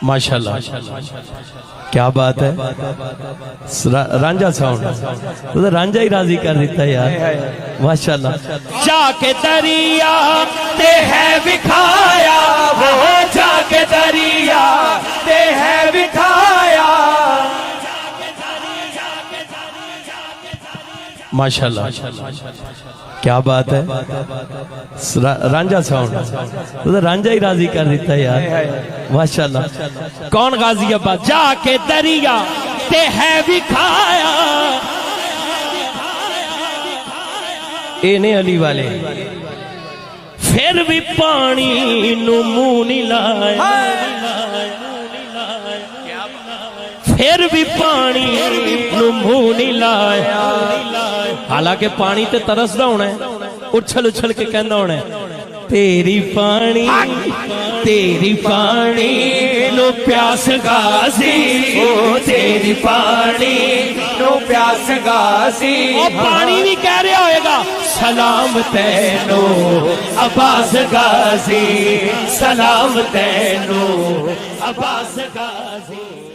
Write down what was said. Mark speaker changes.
Speaker 1: ماشاءاللہ کیا بات ہے رانجھا ساؤنڈ تو رانجھا ہی راضی کر دیتا ہے یار ماشاءاللہ
Speaker 2: جا کے دریا تے ہے بکھایا وہ جا کے دریا تے ہے بکھایا
Speaker 1: ماشاءاللہ کیا بات ہے رانجھا ساؤنڈ تو رانجھا ہی راضی کر دیتا ہے یار ماشاءاللہ کون غازی عباس
Speaker 2: جا کے دریا تے ہے بکھایا
Speaker 1: اینے علی والے
Speaker 2: پھر بھی پانی نو منہ نہیں لایا پھر بھی پانی نو منہ نہیں لایا
Speaker 1: حالانکہ پانی تے ترسدا ہونا ہے اچھل اچھل کے کہنا ہونا ہے تیری پانی
Speaker 2: نو پیاس غازی تیری پانی نو پیاس غازی پانی بھی کہہ رہا ہوئے گا سلام تینو عباس غازی سلام تینو عباس غازی